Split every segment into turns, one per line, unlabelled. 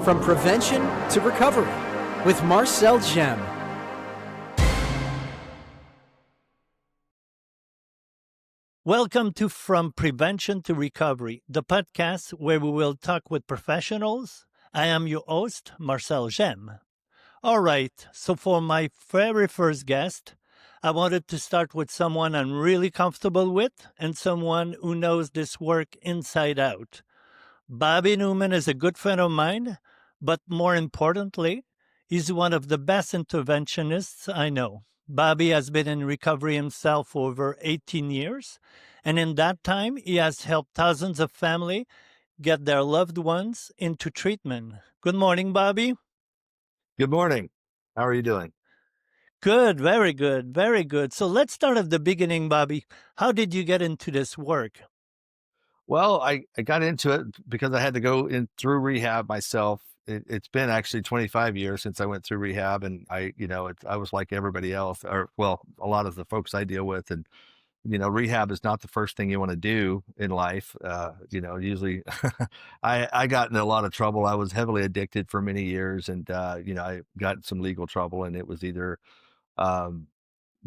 From Prevention to Recovery with Marcel Gemme.
Welcome to From Prevention to Recovery, the podcast where we will talk with professionals. I am your host, Marcel Gemme. All right, so for my very first guest, I wanted to start with someone I'm really comfortable with and someone who knows this work inside out. Bobby Newman is a good friend of mine, but more importantly, he's one of the best interventionists I know. Bobby has been in recovery himself for over 18 years, and in that time, he has helped thousands of families get their loved ones into treatment. Good morning, Bobby.
Good morning. How are you doing?
Good, very good, very good. So let's start at the beginning, Bobby. How did you get into this work?
Well, I got into it because I had to go in through rehab myself. It's been actually 25 years since I went through rehab, and I was like everybody else, or well, a lot of the folks I deal with, and rehab is not the first thing you want to do in life. Usually, I got in a lot of trouble. I was heavily addicted for many years, and I got in some legal trouble, and it was either um,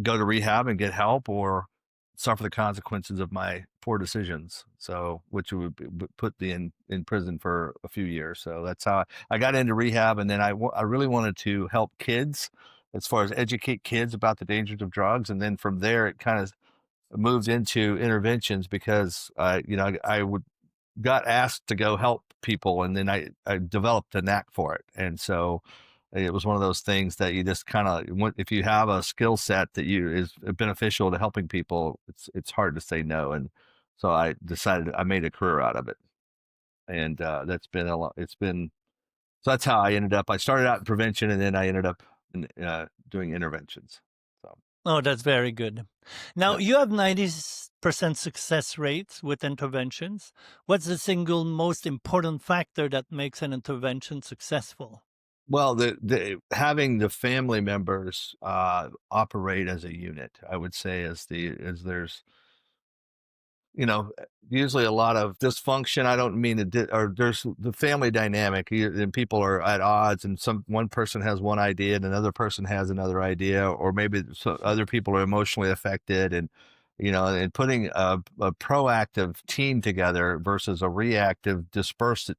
go to rehab and get help or suffer the consequences of my poor decisions. So, which would put me in prison for a few years. So that's how I got into rehab. And then I really wanted to help kids as far as educate kids about the dangers of drugs. And then from there, it kind of moved into interventions because I got asked to go help people, and then I developed a knack for it. And so it was one of those things that you just kind of, if you have a skill set that is beneficial to helping people, it's hard to say no. And so I decided, I made a career out of it. And that's been a lot. So that's how I ended up. I started out in prevention, and then I ended up doing interventions. So.
Oh, that's very good. Now, you have 90% success rates with interventions. What's the single most important factor that makes an intervention successful?
Well, having the family members operate as a unit, I would say, as there's usually a lot of dysfunction. I don't mean or there's the family dynamic, and people are at odds, and one person has one idea and another person has another idea, or maybe other people are emotionally affected, and and putting a proactive team together versus a reactive dispersed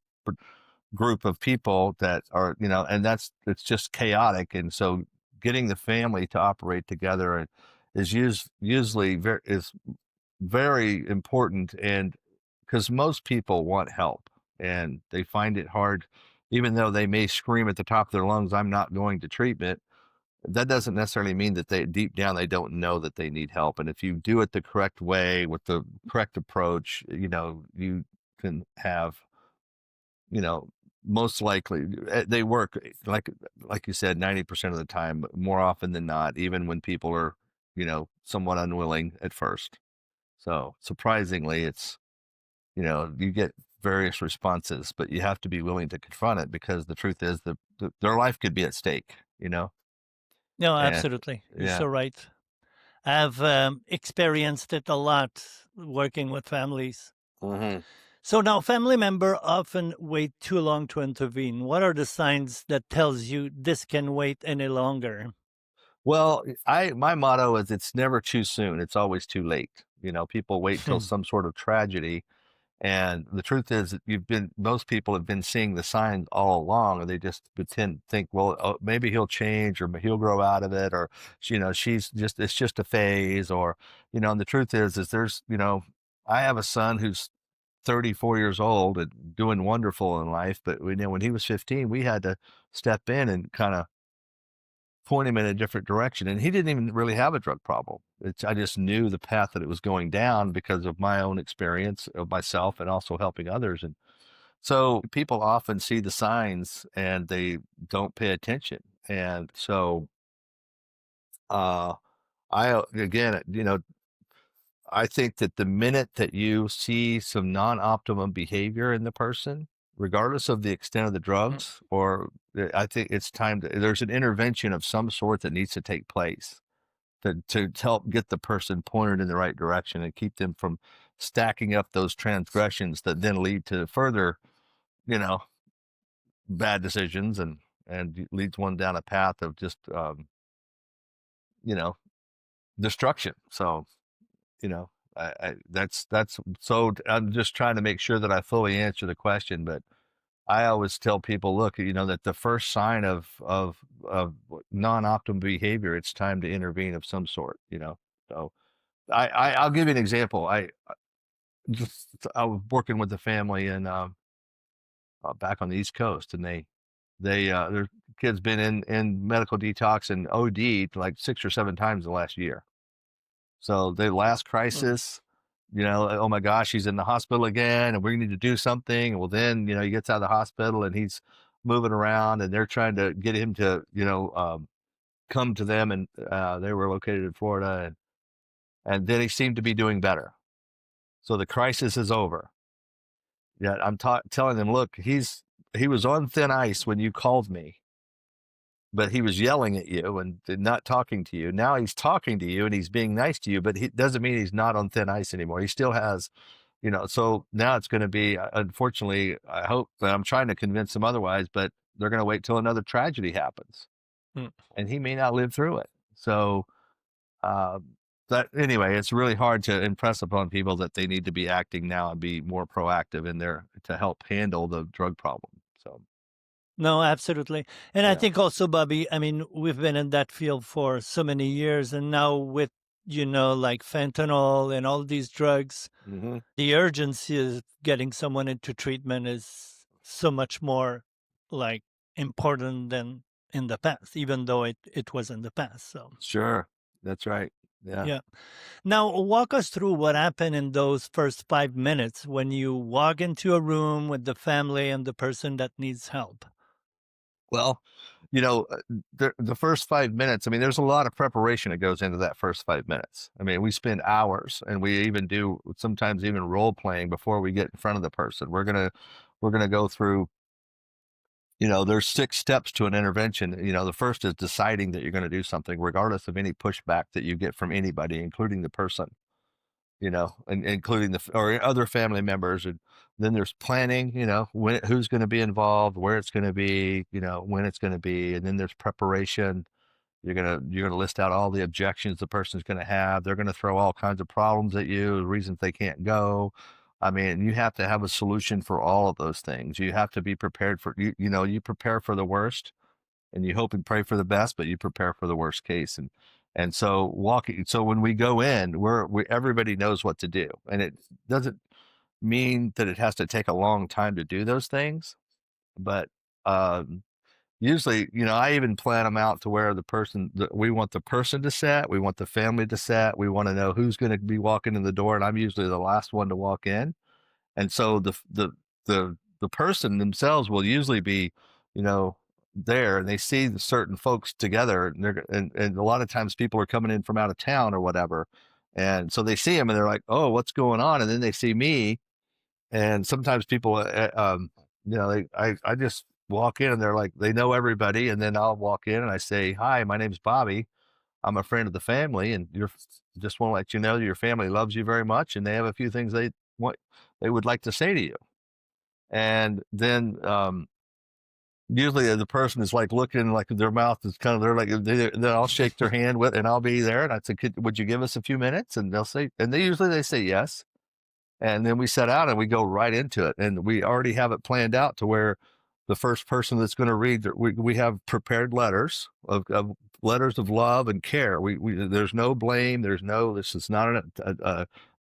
group of people that are, and it's just chaotic. And so getting the family to operate together is usually very important. And because most people want help and they find it hard, even though they may scream at the top of their lungs, I'm not going to treatment. That doesn't necessarily mean that deep down, they don't know that they need help. And if you do it the correct way with the correct approach, you can have, most likely they work like you said, 90% of the time, but more often than not, even when people are, somewhat unwilling at first. So surprisingly, it's, you get various responses, but you have to be willing to confront it, because the truth is that their life could be at stake,
No,
And
absolutely. You're
yeah.
so right. I've experienced it a lot working with families.
Mm-hmm.
So now family member often wait too long to intervene. What are the signs that tells you this can wait any longer?
Well, my motto is it's never too soon. It's always too late. People wait till some sort of tragedy. And the truth is that most people have been seeing the signs all along, and they just think, well, oh, maybe he'll change, or he'll grow out of it, or, it's just a phase, or, and the truth is there's, I have a son who's 34 years old and doing wonderful in life. But when he was 15, we had to step in and kind of point him in a different direction. And he didn't even really have a drug problem. I just knew the path that it was going down because of my own experience of myself and also helping others. And so people often see the signs and they don't pay attention. And so, again, I think that the minute that you see some non-optimum behavior in the person, regardless of the extent of the drugs, or I think it's time there's an intervention of some sort that needs to take place to help get the person pointed in the right direction and keep them from stacking up those transgressions that then lead to further, you know, bad decisions and leads one down a path of just you know destruction. So that's so I'm just trying to make sure that I fully answer the question, but I always tell people, look, that the first sign of non-optimal behavior, it's time to intervene of some sort. So I'll give you an example. I was working with a family and back on the East Coast, and their kid's been in medical detox and OD'd like 6 or 7 times the last year. So the last
Mm.
crisis, oh my gosh, he's in the hospital again, and we need to do something. Well, then he gets out of the hospital and he's moving around, and they're trying to get him to come to them, and they were located in Florida, and then he seemed to be doing better. So the crisis is over. Yeah, I'm telling them, look, he was on thin ice when you called me, but he was yelling at you and not talking to you. Now he's talking to you and he's being nice to you, but he doesn't mean he's not on thin ice anymore. He still has, so now it's going to be, unfortunately, I hope that I'm trying to convince them otherwise, but they're going to wait till another tragedy happens
Mm.
and he may not live through it. So, uh, that anyway, it's really hard to impress upon people that they need to be acting now and be more proactive in there to help handle the drug problem. So,
No, absolutely. And I
yeah.
think also, Bobby, I mean, we've been in that field for so many years, and now with, like fentanyl and all these drugs,
Hmm.
the urgency of getting someone into treatment is so much more like important than in the past, even though it was in the past. So,
Sure. That's right. Yeah.
yeah. Now, walk us through what happened in those first 5 minutes when you walk into a room with the family and the person that needs help.
Well, the first 5 minutes, I mean, there's a lot of preparation that goes into that first 5 minutes. I mean, we spend hours and we even do sometimes even role playing before we get in front of the person. We're gonna go through, there's 6 steps to an intervention. The first is deciding that you're going to do something, regardless of any pushback that you get from anybody, including the person, and including or other family members. And then there's planning, who's going to be involved, where it's going to be, when it's going to be. And then there's preparation. You're gonna list out all the objections the person's going to have. They're going to throw all kinds of problems at you, reasons they can't go. I mean, you have to have a solution for all of those things. You have to be prepared for you prepare for the worst and you hope and pray for the best, but you prepare for the worst case. And so when we go in, everybody knows what to do. And it doesn't mean that it has to take a long time to do those things, but usually, I even plan them out to where we want the person to set, we want the family to set, we want to know who's going to be walking in the door, and I'm usually the last one to walk in. And so the person themselves will usually be, you know, there, and they see the certain folks together, and and a lot of times people are coming in from out of town or whatever, and so they see them and they're like, oh, what's going on? And then they see me, and sometimes people, I just walk in and they're like, they know everybody. And then I'll walk in and I say, hi, my name's Bobby. I'm a friend of the family. And just want to let you know that your family loves you very much. And they have a few things they would like to say to you. And then, usually the person is like looking like their mouth is kind of, then I'll shake their hand and I'll be there. And I say, would you give us a few minutes? And they'll say, and they say yes. And then we set out and we go right into it. And we already have it planned out to where the first person that's going to read, we have prepared letters of letters of love and care. There's no blame. This is not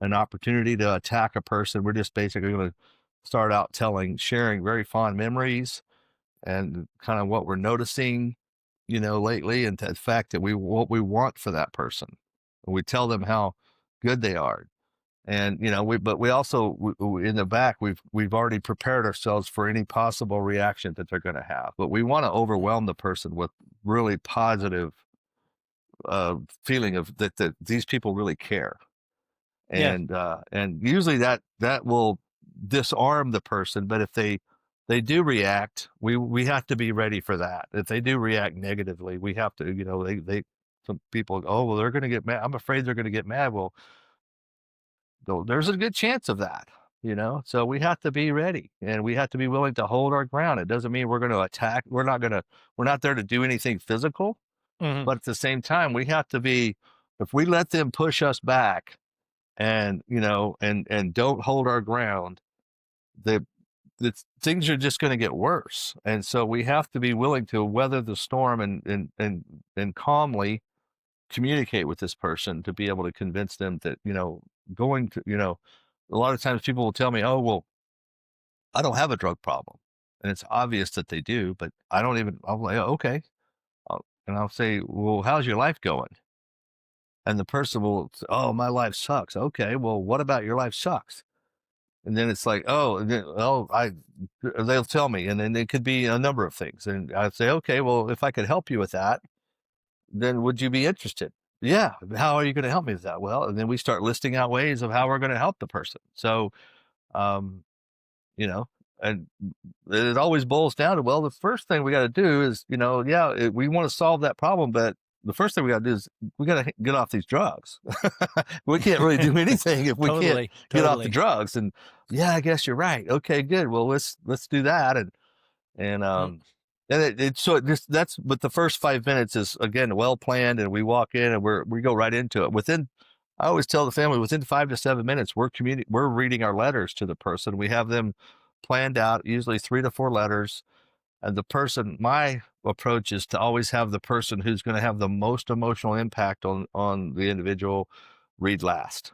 an opportunity to attack a person. We're just basically going to start out sharing very fond memories and kind of what we're noticing, lately, and the fact that what we want for that person. We tell them how good they are. And but we also in the back we've already prepared ourselves for any possible reaction that they're going to have. But we want to overwhelm the person with really positive feeling of that these people really care,
Yeah.
and usually that will disarm the person. But if they do react, we have to be ready for that. If they do react negatively, we have to, they some people, oh well, they're going to get mad. I'm afraid they're going to get mad. Well, there's a good chance of that. So we have to be ready, and we have to be willing to hold our ground. It doesn't mean we're going to attack. We're not there to do anything physical,
Mhm.
but at the same time, we have to be, if we let them push us back and, and don't hold our ground, the, the things are just going to get worse. And so we have to be willing to weather the storm and calmly communicate with this person to be able to convince them that, going to, a lot of times people will tell me, oh, well, I don't have a drug problem. And it's obvious that they do, but I'm like, oh, okay. And I'll say, well, how's your life going? And the person will say, oh, my life sucks. Okay, well, what about your life sucks? And then it's like, they'll tell me. And then it could be a number of things. And I'd say, okay, well, if I could help you with that, then would you be interested? Yeah. How are you going to help me with that? Well, and then we start listing out ways of how we're going to help the person. So, um, you know, and it always boils down to, well, the first thing we got to do is, we want to solve that problem, but the first thing we got to do is we got to get off these drugs. We can't really do anything if we can't get off the drugs. And yeah, I guess you're right. Okay, good. Well, let's do that. And
Mm.
but the first 5 minutes is, again, well planned, and we walk in and we go right into it. I always tell the family, within 5 to 7 minutes, we're reading our letters to the person. We have them planned out, usually 3 to 4 letters. And my approach is to always have the person who's going to have the most emotional impact on the individual read last.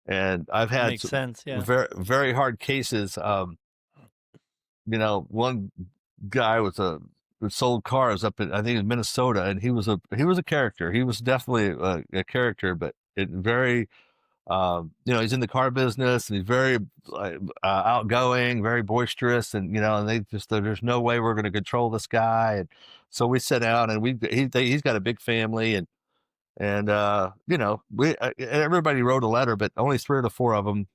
And I've had
Makes sense, yeah.
very, very hard cases. One guy sold cars up in, I think, in Minnesota, and he was a character. He was definitely a character, but he's in the car business, and he's very outgoing, very boisterous, and and there's no way we're going to control this guy. And so we sit down, and he's got a big family, and everybody wrote a letter, but only 3 to 4 of them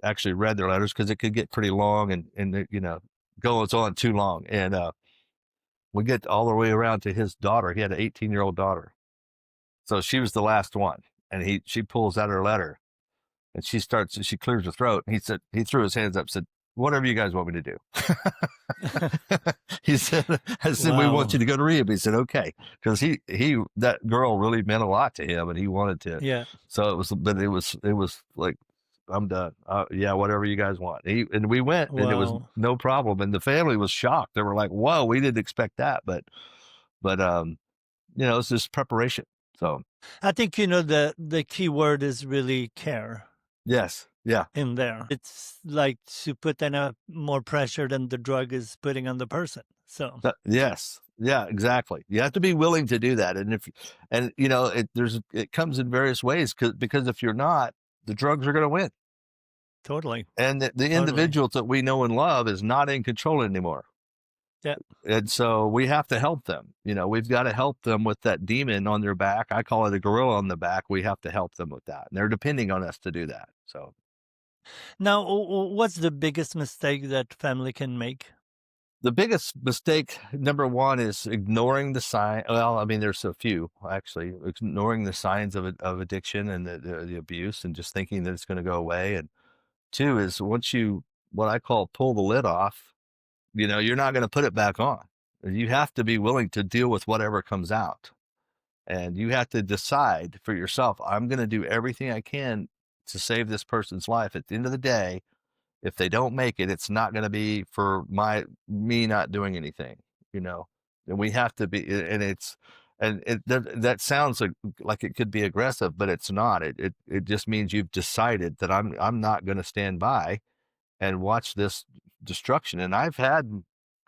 actually read their letters, because it could get pretty long, and goes on too long. And we get all the way around to his daughter. He had an 18-year-old daughter, so she was the last one, and she pulls out her letter. And she clears her throat. And he threw his hands up and said, whatever you guys want me to do. I said,
Wow.
we want you to go to rehab. He said, okay. Because that girl really meant a lot to him, and he wanted to.
Yeah.
So it was like, I'm done. Yeah, whatever you guys want. And we went, and it was no problem. And the family was shocked. They were like, whoa, we didn't expect that. But it's just preparation. So
I think, the key word is really care.
Yes. Yeah.
In there. It's like to put more pressure than the drug is putting on the person. So
yes. Yeah, exactly. You have to be willing to do that. And it comes in various ways, because if you're not, the drugs are going to win.
Totally.
And the individual that we know and love is not in control anymore.
Yeah.
And so we have to help them. We've got to help them with that demon on their back. I call it a gorilla on the back. We have to help them with that. And they're depending on us to do that. So
now, what's the biggest mistake that family can make?
The biggest mistake, number one, is ignoring the sign. Well, I mean, there's a few, actually. Ignoring the signs of addiction and the abuse, and just thinking that it's going to go away. And two is, once you, what I call, pull the lid off, you're not going to put it back on. You have to be willing to deal with whatever comes out. And you have to decide for yourself, I'm going to do everything I can to save this person's life. At the end of the day, if they don't make it, it's not going to be for me not doing anything, and we have to be, that sounds like it could be aggressive, but it's not. It just means you've decided that I'm not going to stand by and watch this destruction. And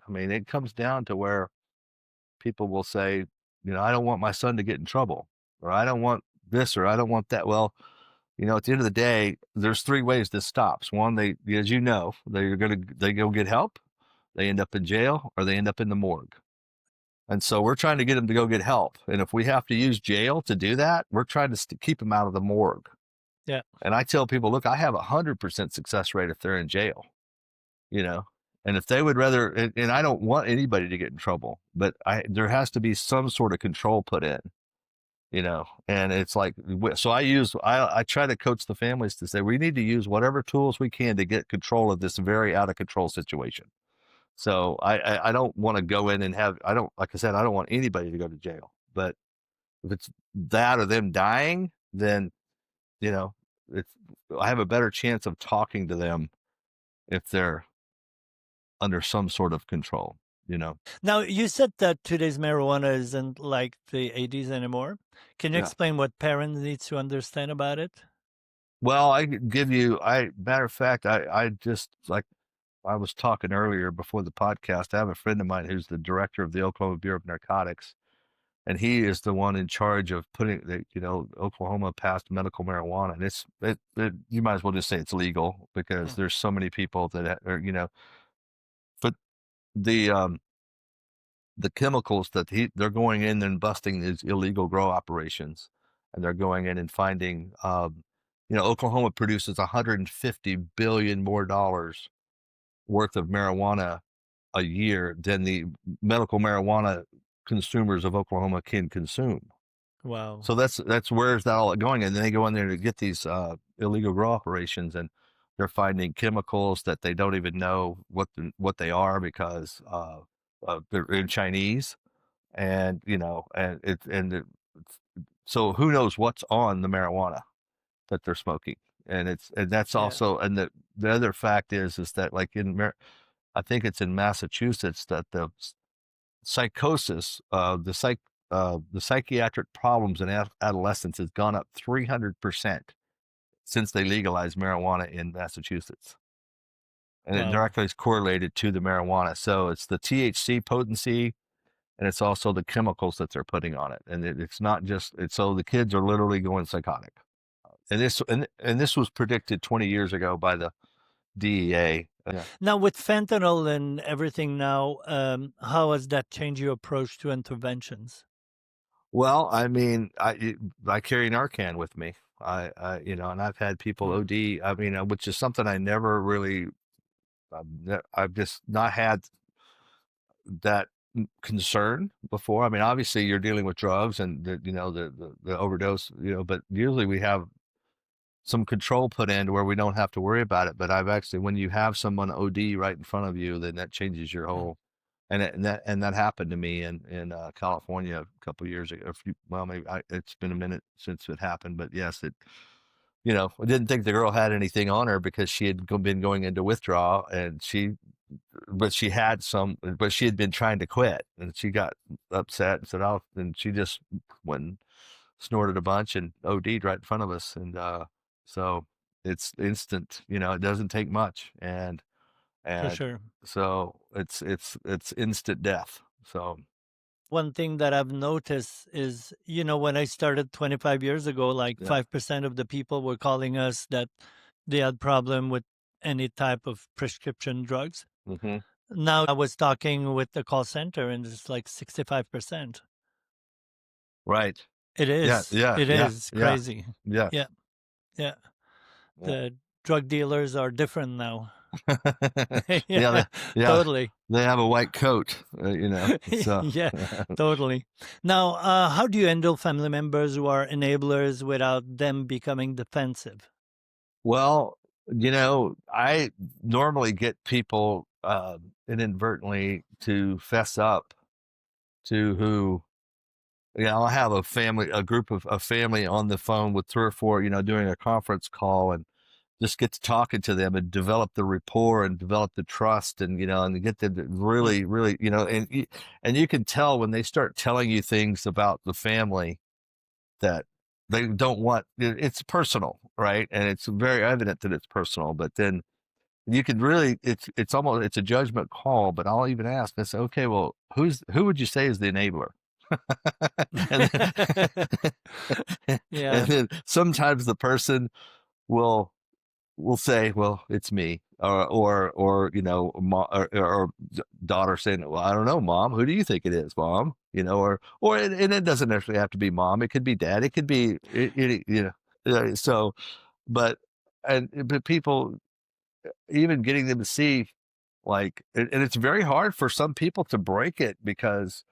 it comes down to where people will say, I don't want my son to get in trouble, or I don't want this, or I don't want that. Well, at the end of the day, there's 3 ways this stops. One, they go get help, they end up in jail, or they end up in the morgue. And so we're trying to get them to go get help. And if we have to use jail to do that, we're trying to keep them out of the morgue.
Yeah.
And I tell people, look, I have 100% success rate if they're in jail, and if they would rather, and I don't want anybody to get in trouble, but there has to be some sort of control put in. and it's like, so I try to coach the families to say, we need to use whatever tools we can to get control of this very out of control situation. So I don't want to go in and like I said, I don't want anybody to go to jail, but if it's that or them dying, then, you know, it's, I have a better chance of talking to them if they're under some sort of control.
Now, you said that today's marijuana isn't like the 80s anymore. Can you
Yeah.
explain what parents need to understand about it?
Well, I could give you, matter of fact, I just, like I was talking earlier before the podcast, I have a friend of mine who's the director of the Oklahoma Bureau of Narcotics, and he is the one in charge of Oklahoma passed medical marijuana, and you might as well just say it's legal because there's so many people that are, but the chemicals that they're going in and busting these illegal grow operations, and they're going in and finding, Oklahoma produces $150 billion more dollars worth of marijuana a year than the medical marijuana consumers of Oklahoma can consume.
Wow.
So that's where's that all going? And then they go in there to get these illegal grow operations, and they're finding chemicals that they don't even know what they are because they're in Chinese, and so who knows what's on the marijuana that they're smoking, and that's
Yeah.
also, and the other fact is that, like, I think it's in Massachusetts, that the psychosis, the psychiatric problems in adolescence has gone up 300% since they legalized marijuana in Massachusetts. And it
Wow.
directly is correlated to the marijuana. So it's the THC potency, and it's also the chemicals that they're putting on it. And it's not just, so the kids are literally going psychotic. And this was predicted 20 years ago by the DEA. Yeah.
Now, with fentanyl and everything now, how has that changed your approach to interventions?
Well, I mean, I carry Narcan with me. And I've had people
Mm.
OD. I mean, which is something I never really, I've just not had that concern before. I mean, obviously you're dealing with drugs and the overdose, but usually we have some control put in to where we don't have to worry about it. But I've actually, when you have someone OD right in front of you, then that changes your
Mm.
whole. And that happened to me in California a couple of years ago. Well, maybe it's been a minute since it happened, but yes, I didn't think the girl had anything on her because she had been going into withdrawal, and but she had been trying to quit, and she got upset and said, "Oh," and she just went and snorted a bunch and OD'd right in front of us. And so it's instant, it doesn't take much. And
For
and
sure.
so it's instant death. So
One thing that I've noticed is, when I started 25 years ago, like
yeah.
5% of the people were calling us that they had problem with any type of prescription drugs.
Hmm.
Now I was talking with the call center and it's like 65%.
Right.
It
Yeah,
is.
yeah,
It
yeah,
is
yeah,
crazy.
yes.
Yeah. Yeah.
Yeah.
The drug dealers are different now.
Yeah,
Yeah,
yeah,
totally.
they have a white coat, so
Yeah, totally. Now, how do you handle family members who are enablers without them becoming defensive?
well, I normally get people inadvertently to fess up to who, I'll have a group of a family on the phone with three or four, doing a conference call, and just get to talking to them and develop the rapport and develop the trust, and get them to
Mm.
really, really, and you can tell when they start telling you things about the family that they don't want. It's personal, right? And it's very evident that it's personal, but then you can really, it's almost, it's a judgment call. But I'll even ask, I say, okay, well, who would you say is the enabler? and, and
Yeah,
then sometimes the person will say, well, it's me, or or daughter saying, well, I don't know, mom, who do you think it is, mom? And it doesn't necessarily have to be mom, it could be dad, it could be so. But people, even getting them to see, like, and it's very hard for some people to break it because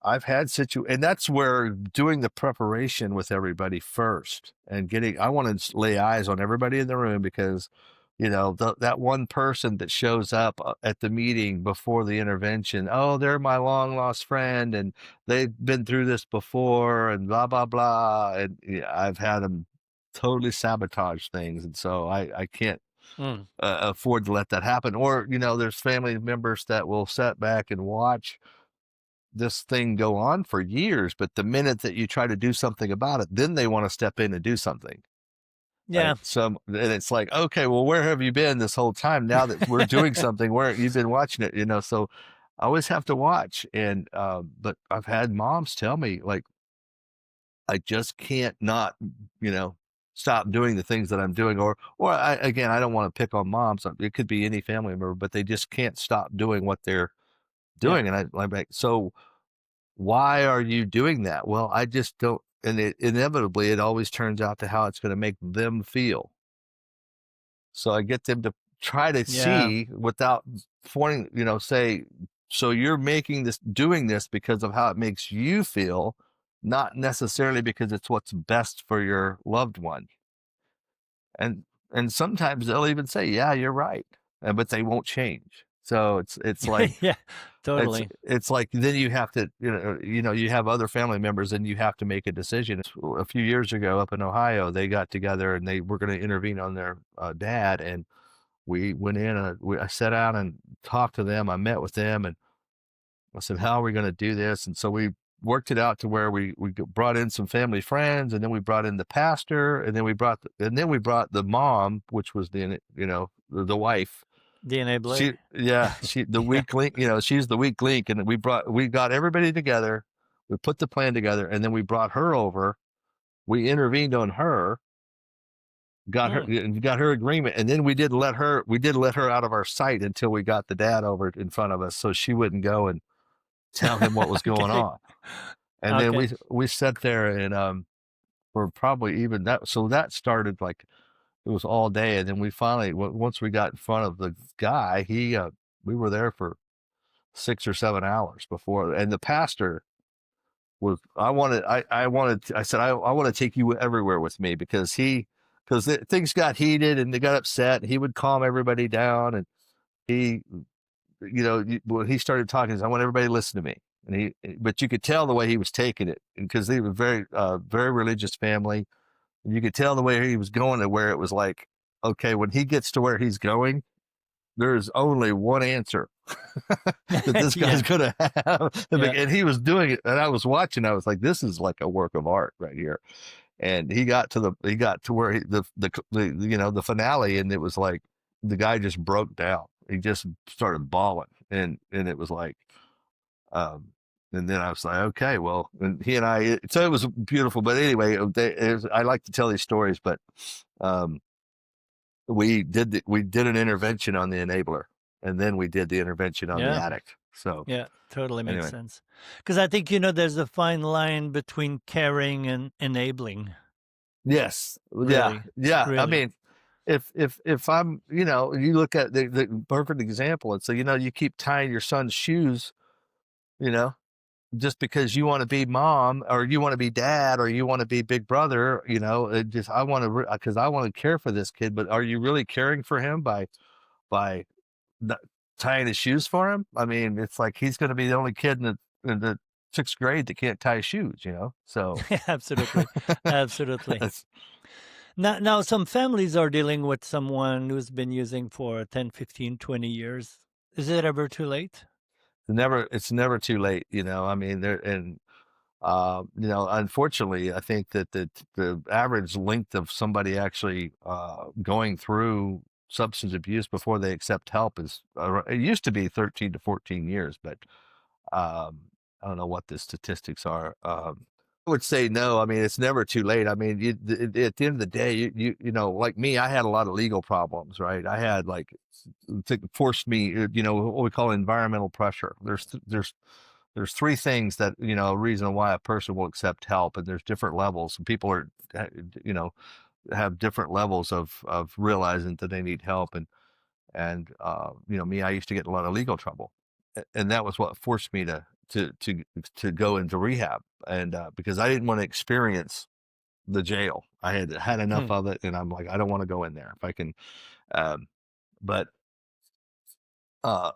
I've had and that's where doing the preparation with everybody first and I want to lay eyes on everybody in the room because, that one person that shows up at the meeting before the intervention, oh, they're my long lost friend and they've been through this before and blah, blah, blah. And yeah, I've had them totally sabotage things. And so I can't
Mm.
afford to let that happen. Or, there's family members that will sit back and watch this thing go on for years, but the minute that you try to do something about it, then they want to step in and do something.
Yeah.
Right. So, and it's like, okay, well, where have you been this whole time? Now that we're doing something, where you've been watching it, so I always have to watch. And, but I've had moms tell me, like, I just can't not, stop doing the things that I'm doing. Again, I don't want to pick on moms. It could be any family member, but they just can't stop doing what they're
Yeah.
doing. And I'm like, so why are you doing that? Well, I just don't. And inevitably, it always turns out to how it's going to make them feel. So I get them to try to
Yeah.
see without pointing, say, so you're doing this because of how it makes you feel, not necessarily because it's what's best for your loved one. And and sometimes they'll even say, yeah, you're right, but they won't change. So it's like,
Yeah. Totally.
it's like then you have to, you have other family members and you have to make a decision. A few years ago up in Ohio, they got together and they were going to intervene on their dad, and we went in and I sat down and talked to them. I met with them and I said, how are we going to do this? And so we worked it out to where we brought in some family friends, and then we brought in the pastor, and then we brought the mom, which was the wife.
The enabler.
She the
Yeah.
weak link, she's the weak link. And we got everybody together, we put the plan together, and then we brought her over. We intervened on her,
Mm.
got her agreement, and then we did let her out of our sight until we got the dad over in front of us so she wouldn't go and tell him what was going
Okay.
on. And then
Okay.
we sat there and for probably even that, so that started like it was all day. And then we finally, once we got in front of the guy, we were there for 6 or 7 hours before. And the pastor I said, I want to take you everywhere with me because things got heated and they got upset. He would calm everybody down. And he, when he started talking, he said, I want everybody to listen to me. But you could tell the way he was taking it, because they were very religious family. And you could tell the way he was going, to where it was like, okay, when he gets to where he's going, there's only one answer that this guy's
Yeah.
going to have.
Yeah.
And he was doing it. And I was watching, I was like, this is like a work of art right here. And he got to where the finale. And it was like, the guy just broke down. He just started bawling. And it was like, um, and then I was like, okay, well, and so it was beautiful. But anyway, I like to tell these stories, but we did an intervention on the enabler, and then we did the intervention on the
Yeah.
addict. So
Yeah. Totally makes
anyway,
sense. Because I think, there's a fine line between caring and enabling.
yes,
Really.
yeah. I
Really.
mean, if I'm, you look at the perfect example, and so you keep tying your son's shoes, you know, just because you want to be mom or you want to be dad or you want to be big brother, I want to, because I want to care for this kid, but are you really caring for him by not tying his shoes for him? I mean, it's like he's going to be the only kid in the sixth grade that can't tie his shoes, so
Absolutely. Absolutely.
it's
Now, some families are dealing with someone who's been using for 10, 15, 20 years. Is it ever too late?
it's never too late, I mean, unfortunately, I think that the average length of somebody actually going through substance abuse before they accept help it used to be 13 to 14 years, but I don't know what the statistics are. I would say no. I mean, it's never too late. I mean, at the end of the day, like me, I had a lot of legal problems, right? I had like forced me, what we call environmental pressure. There's three things that, a reason why a person will accept help, and there's different levels. And people are, you know, have different levels of realizing that they need help. And me, I used to get in a lot of legal trouble, and that was what forced me to go into rehab, and because I didn't want to experience the jail. I had enough of it, and I'm like, I don't want to go in there if I can. Um, but uh,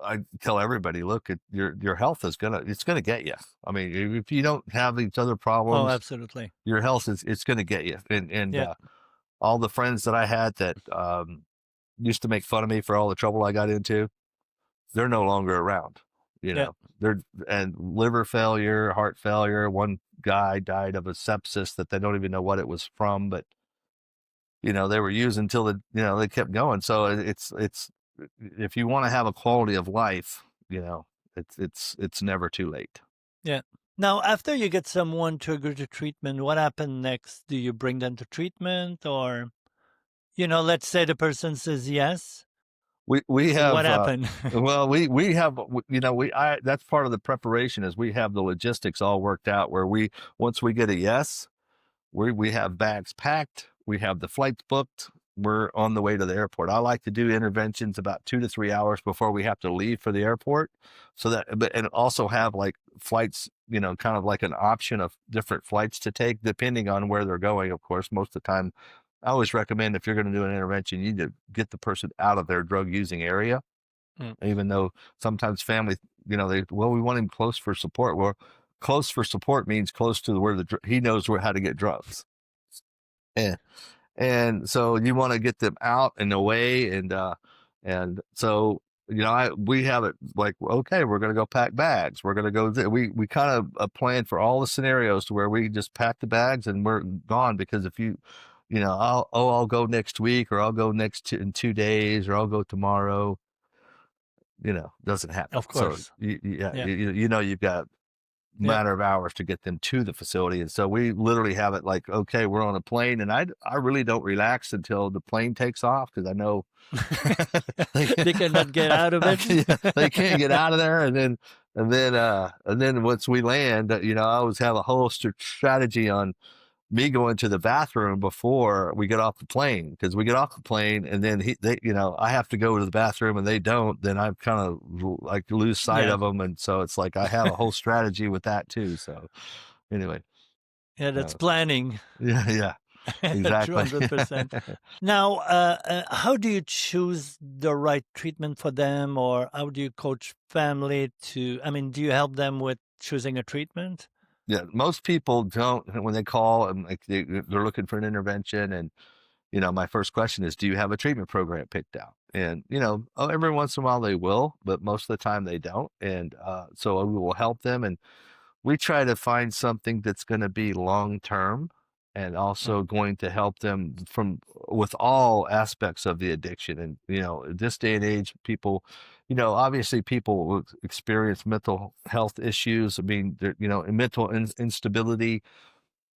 I tell everybody, look, your health is it's gonna get you. I mean, if you don't have these other
Oh,
problems,
absolutely.
your health it's gonna get you. And
Yeah.
all the friends that I had that used to make fun of me for all the trouble I got into, they're no longer around. You
Yeah.
know, they're and liver failure, heart failure. One guy died of a sepsis that they don't even know what it was from, but they were used until they kept going. So it's if you want to have a quality of life, it's never too late.
Yeah. Now, after you get someone to agree to treatment, what happened next? Do you bring them to treatment, or, let's say the person says yes.
We
What
have
happened?
well we have that's part of the preparation is we have the logistics all worked out where once we get a yes, we have bags packed, we have the flights booked, we're on the way to the airport. I like to do interventions about 2 to 3 hours before we have to leave for the airport, so that and also have like flights, kind of like an option of different flights to take depending on where they're going. Of course, most of the time I always recommend if you're going to do an intervention, you need to get the person out of their drug using area,
Mm.
even though sometimes family, we want him close for support. Well, close for support means close to where he knows how to get drugs. And so you want to get them out and away. And so, we have it like, okay, we're going to go pack bags. We're going to go, we kind of plan for all the scenarios to where we just pack the bags and we're gone. Because if I'll go next week, or I'll go in 2 days, or I'll go tomorrow, doesn't happen.
Of course.
So yeah.
Yeah.
You've got matter of hours to get them to the facility. And so we literally have it like, okay, we're on a plane, and I really don't relax until the plane takes off, because I know
They cannot get out of it.
they can't get out of there. And then once we land, I always have a whole strategy on me going to the bathroom before we get off the plane, because we get off the plane and then I have to go to the bathroom and they don't, then I kind of like lose sight of them. And so it's like I have a whole strategy with that too. So anyway.
Yeah, that's planning.
Yeah, exactly.
200%. Now, how do you choose the right treatment for them, or how do you coach family do you help them with choosing a treatment?
Yeah, most people don't, when they call and like they're looking for an intervention, and my first question is, do you have a treatment program picked out? And every once in a while they will, but most of the time they don't. And so we will help them, and we try to find something that's going to be long term, and also going to help them with all aspects of the addiction. And this day and age, people, obviously people will experience mental health issues. I mean, mental instability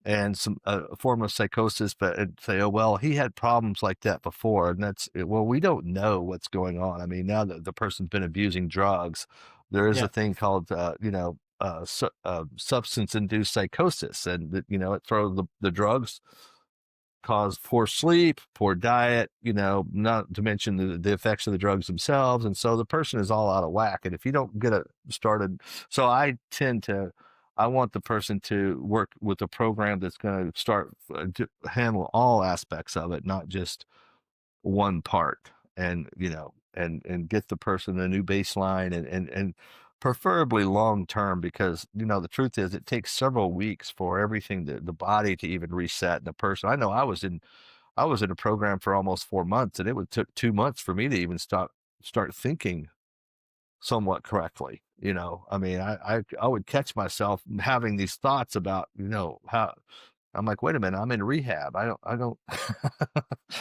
and some form of psychosis, but say, oh well, he had problems like that before, and we don't know what's going on. I mean, now that the person's been abusing drugs, there is a thing called substance-induced psychosis, and it throws the drugs cause poor sleep, poor diet, not to mention the effects of the drugs themselves. And so the person is all out of whack. And if you don't get it started, so I want the person to work with a program that's going to start to handle all aspects of it, not just one part. And, and get the person a new baseline, and preferably long term, because the truth is it takes several weeks for everything, the body to even reset in the person. I know I was in a program for almost 4 months, and it took 2 months for me to even start thinking somewhat correctly. I mean, I would catch myself having these thoughts about how I'm like, wait a minute, I'm in rehab. I don't,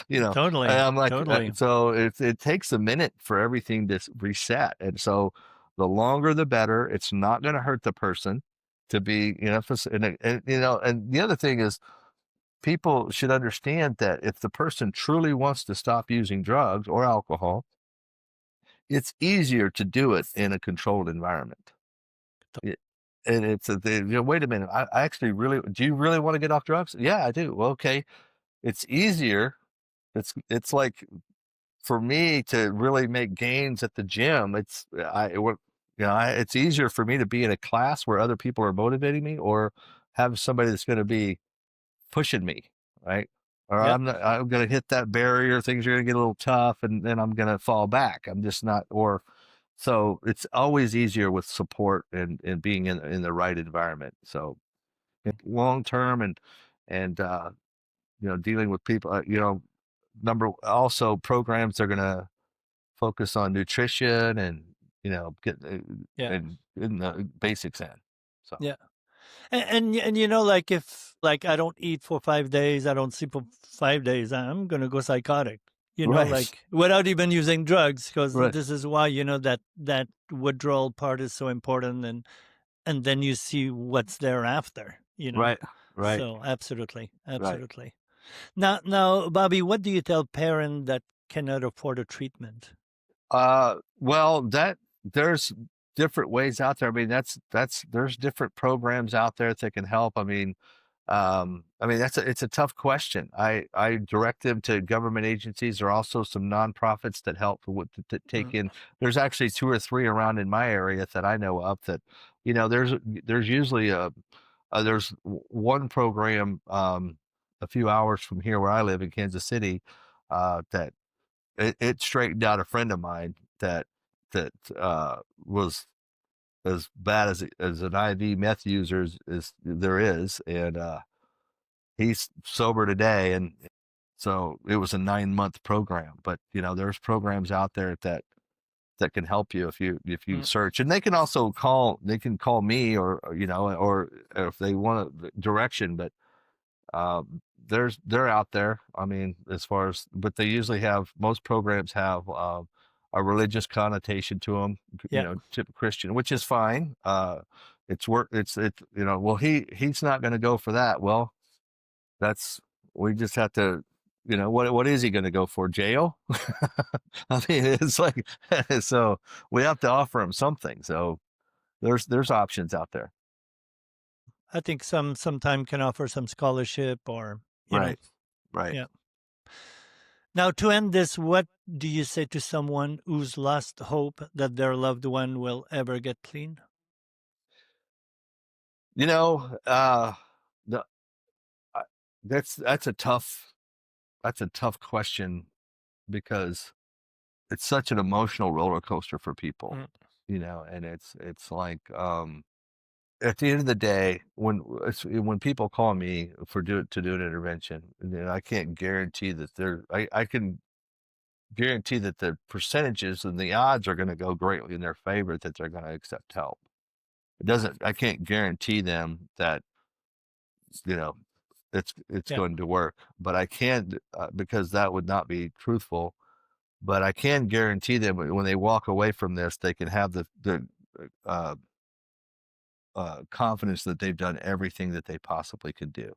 Totally.
I'm like,
Totally.
so it takes a minute for everything to reset. And so the longer, the better. It's not going to hurt the person to be, and the other thing is, people should understand that if the person truly wants to stop using drugs or alcohol, it's easier to do it in a controlled environment. And it's wait a minute, I actually do you really want to get off drugs? Yeah, I do. Well, okay. It's easier. It's like, for me to really make gains at the gym, it's easier for me to be in a class where other people are motivating me, or have somebody that's going to be pushing me, right? Or
Yeah.
I'm going to hit that barrier. Things are going to get a little tough, and then I'm going to fall back. I'm just not, so it's always easier with support and being in the right environment. So long term, and dealing with people, also programs are going to focus on nutrition and, get
Yeah.
and in the basics end. So,
Yeah. And like if like I don't eat for 5 days, I don't sleep for 5 days, I'm gonna go psychotic.
right,
Like without even using drugs, because
right,
this is why that withdrawal part is so important, and then you see what's thereafter.
right, right,
So absolutely,
right.
absolutely. Now, Bobby, what do you tell parents that cannot afford a treatment?
Well, there's different ways out there. I mean, there's different programs out there that can help. It's a tough question. I direct them to government agencies. There are also some nonprofits that help to take
Mm,
in. There's actually 2 or 3 around in my area that I know of that, there's usually there's one program, a few hours from here where I live in Kansas City, that it straightened out a friend of mine that was as bad as an IV meth user as there is, and he's sober today. And so it was a 9-month program, but there's programs out there that can help you if you
mm,
search. And they can call me, or if they want a direction. But they're out there. I mean, as far as, but they usually have, most programs have a religious connotation to them,
yeah.
to Christian, which is fine. It's work. It's well, he's not going to go for that. Well, that's, we just have to, what is he going to go for? Jail? I mean, it's like, so we have to offer him something. So there's options out there.
I think sometime can offer some scholarship, or
Right. Right.
yeah. Now, to end this, what do you say to someone who's lost hope that their loved one will ever get clean?
You know, uh, the, I- that's a tough question, because it's such an emotional roller coaster for people,
Mm,
and it's like, at the end of the day, when people call me to do an intervention, I can't guarantee that I can guarantee that the percentages and the odds are going to go greatly in their favor that they're going to accept help. I can't guarantee them that, you know, it's
yeah.
going to work, but I can, because that would not be truthful. But I can guarantee them when they walk away from this, they can have the uh, confidence that they've done everything that they possibly could do.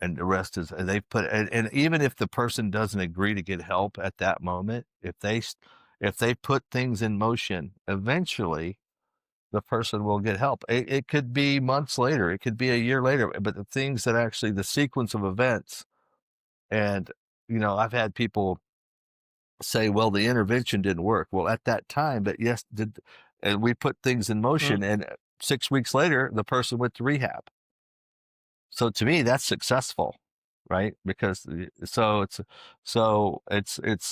And the rest is, and they've and even if the person doesn't agree to get help at that moment, if they put things in motion, eventually the person will get help. It could be months later, it could be a year later, but the things that actually, the sequence of events. And I've had people say, well, the intervention didn't work. Well, at that time, but yes, and we put things in
Mm,
motion, and 6 weeks later, the person went to rehab. So to me, that's successful, right? Because it's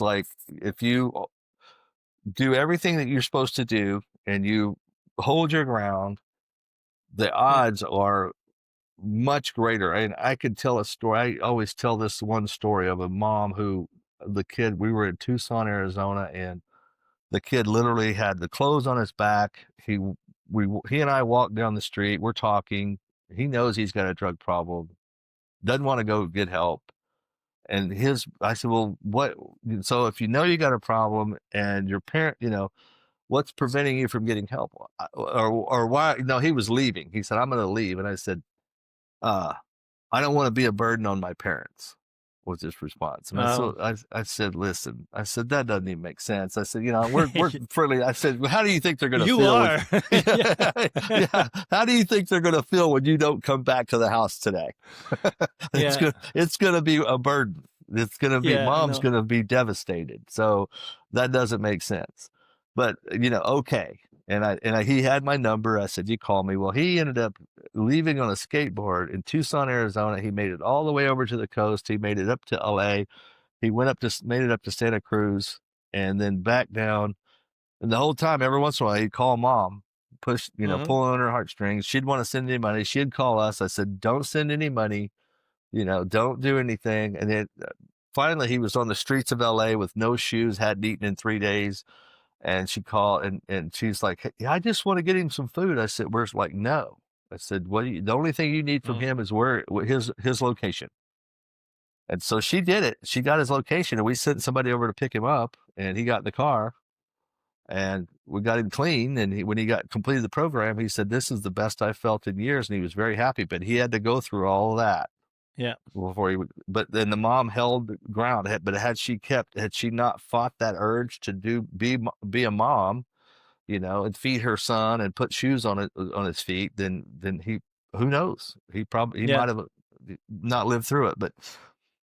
like, if you do everything that you're supposed to do and you hold your ground, the
mm,
odds are much greater. And I could tell a story. I always tell this one story of a mom who, the kid, we were in Tucson, Arizona, and the kid literally had the clothes on his back. He and I walked down the street. We're talking. He knows he's got a drug problem. Doesn't want to go get help. And I said, well, what? So if you know you got a problem and your parent, what's preventing you from getting help? Or why? No, he was leaving. He said, I'm going to leave. And I said, uh, I don't want to be a burden on my parents, was his response. And
oh.
I said, listen, I said, that doesn't even make sense. I said, we're friendly. I said, well, how do you think they're going to
You
feel
are. Yeah.
yeah, how do you think they're going to feel when you don't come back to the house today?
Yeah.
It's going to be a burden. It's going to be,
Yeah.
mom's
No.
going to be devastated. So that doesn't make sense. but okay. He had my number. I said, you call me. Well, he ended up leaving on a skateboard in Tucson, Arizona. He made it all the way over to the coast. He made it up to LA. He made it up to Santa Cruz and then back down. And the whole time, every once in a while, he'd call mom, pulling on her heartstrings. She'd want to send any money. She'd call us. I said, don't send any money, don't do anything. And then finally he was on the streets of LA with no shoes, hadn't eaten in 3 days. And she called and she's like, hey, I just want to get him some food. I said, where's like, no. I said, the only thing you need from him is his location. And so she did it. She got his location and we sent somebody over to pick him up and he got in the car and we got him clean. And when he got completed the program, he said, this is the best I've felt in years. And he was very happy, but he had to go through all of that.
Yeah.
Before he would, but then the mom held ground. But had she not fought that urge to be a mom, and feed her son and put shoes on his feet, then he, who knows? He might have not lived through it. But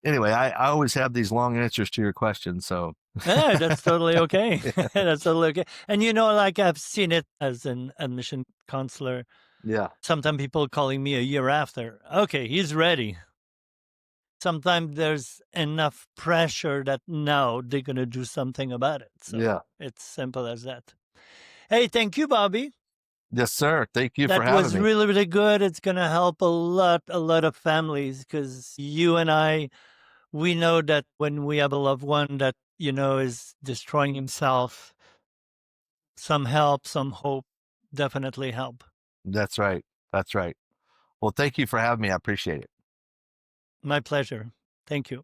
anyway, I always have these long answers to your questions. So
yeah, that's totally okay. That's totally okay. And like I've seen it as an admission counselor.
Yeah.
Sometimes people calling me a year after. Okay, he's ready. Sometimes there's enough pressure that now they're going to do something about it. So
yeah,
it's simple as that. Hey, thank you, Bobby.
Yes, sir. Thank you for having me.
That was really, really good. It's going to help a lot of families because you and I, we know that when we have a loved one that, is destroying himself, some help, some hope definitely help.
That's right. That's right. Well, thank you for having me. I appreciate it.
My pleasure. Thank you.